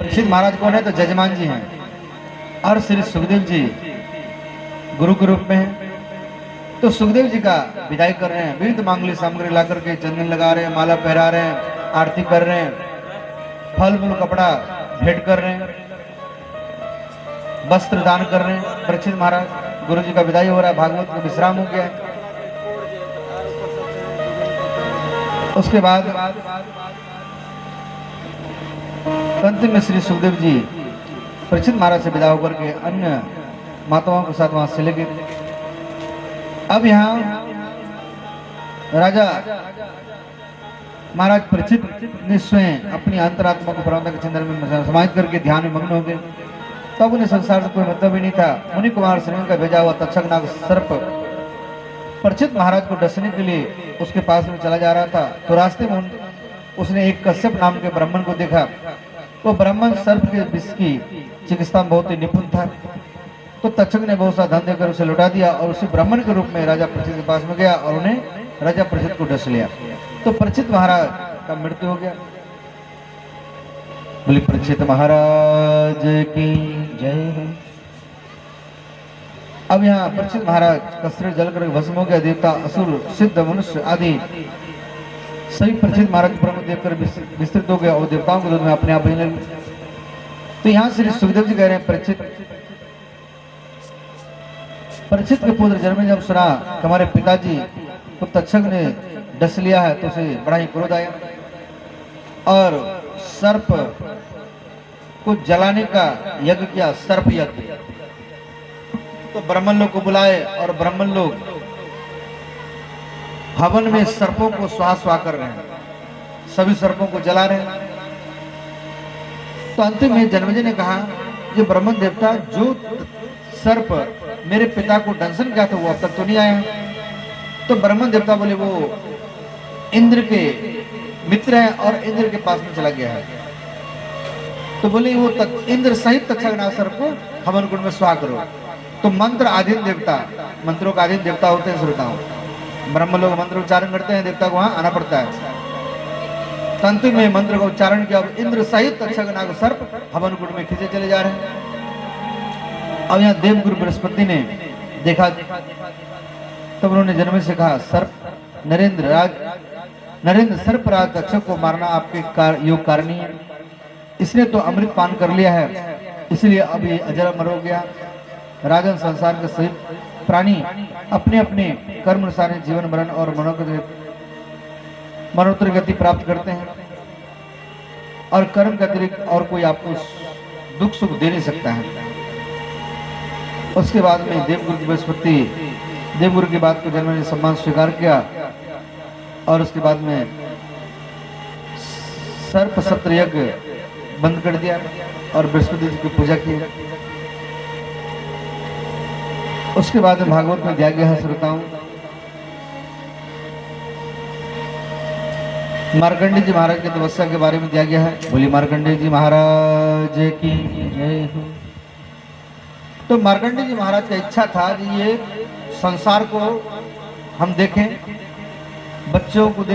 परीक्षित महाराज कौन है? तो जजमान जी हैं और श्री सुखदेव जी गुरु के रूप में हैं। तो सुखदेव जी का विदाई कर रहे हैं, विविध मांगलिक सामग्री ला करके चंदन लगा रहे हैं, माला पहरा रहे हैं, आरती कर रहे हैं, फल मूल कपड़ा भेंट कर रहे हैं, वस्त्र दान कर रहे हैं। परीक्षित महाराज गुरु जी का विदाई हो रहा है, भागवत का विश्राम हो गया है। उसके बाद अंतिम में श्री सुखदेव जी परीक्षित महाराज से विदा होकर के अन्य माताओं के साथ वहां चले गए। अब यहाँ राजा महाराज परीक्षित ने स्वयं अपनी अंतरात्मा को परमात्मा के चिंतन में समाहित करके ध्यान में मग्न हो गए। तब उन्हें संसार से कोई मतलब ही नहीं था। मुनि कुमार श्रेणी का भेजा हुआ तक्षक नाग सर्प परीक्षित महाराज को डसने के लिए उसके पास में चला जा रहा था। तो रास्ते में उसने एक कश्यप नाम के ब्राह्मण को देखा। वो ब्राह्मण सर्प के विष की चिकित्सा में बहुत ही निपुण था। तो तक्षक ने बहुत सा धन देकर उसे लौटा दिया और उसी ब्राह्मण के रूप में राजा परीक्षित के पास में गया और उन्हें राजा परीक्षित को डस लिया। तो परीक्षित महाराज का मृत्यु हो गया। बोले परीक्षित महाराज की जय। अब यहाँ परीक्षित महाराज का शरीर जलकर भस्म हो गया। देवता, असुर, सिद्ध, मनुष्य आदि सभी परीक्षित महाराज प्रमुख देखकर विस्तृत हो गया और देवताओं के दूध में अपने आप बहने लगे। तो यहाँ श्री सुखदेव जी कह रहे हैं परीक्षित के पुत्र जन्मे जब सुना कि हमारे पिताजी को तक्षक ने डस लिया है तो उसे बड़ा ही क्रोध आया और सर्प को जलाने का यज्ञ किया, सर्प यज्ञ। तो ब्राह्मण लोग को बुलाए और ब्राह्मण लोग हवन में सर्पों को स्वाहा कर रहे हैं, सभी सर्पों को जला रहे हैं। तो अंतिम में जन्मेजय ने कहा, ये ब्राह्मण देवता जो सर्प मेरे पिता को दंशन किया था वो अब तक तो नहीं आया। तो ब्राह्मण देवता बोले वो इंद्र के मित्र हैं और इंद्र के पास में चला गया है। तो बोले वो इंद्र सहित तक्षक नाग सर्प को हवन कुंड में स्वाहा करो। तो मंत्र आधीन देवता, मंत्रों का आधीन देवता होते हैं श्रोताओं। ब्रह्म लोग मंत्र उच्चारण करते हैं, देवता को वहां आना पड़ता है। तंतु में मंत्र का उच्चारण किया, इंद्र सहित तक्षक नाग सर्प हवन कुंड में खींचे चले जा रहे हैं। अब यहाँ देवगुरु बृहस्पति ने देखा, तब उन्होंने जन्म से कहा, सर्प नरेंद्र सर्पराज तक्षक को मारना आपके योग कारणी है। इसने तो अमृत पान कर लिया है, इसलिए अब ये अजर अमर हो गया। राजन संसार के सभी प्राणी अपने अपने कर्म अनुसार जीवन मरण और मनोत्तर गति प्राप्त करते हैं और कर्म के अतिरिक्त और कोई आपको दुख सुख दे नहीं सकता है। उसके बाद में देवगुरु बृहस्पति देवगुरु की बात को जन्म ने सम्मान स्वीकार किया और उसके बाद में सर्प सत्र यज्ञ बंद कर दिया और बृहस्पति जी की पूजा की। उसके बाद में भागवत में दिया गया है श्रोताओं, मार्कंडेय जी महाराज की तपस्या के बारे में दिया गया है। बोली मार्कंडेय जी महाराज की जय हो। तो मार्कंडेय जी महाराज का इच्छा था कि ये संसार को हम देखें, बच्चों को देखें,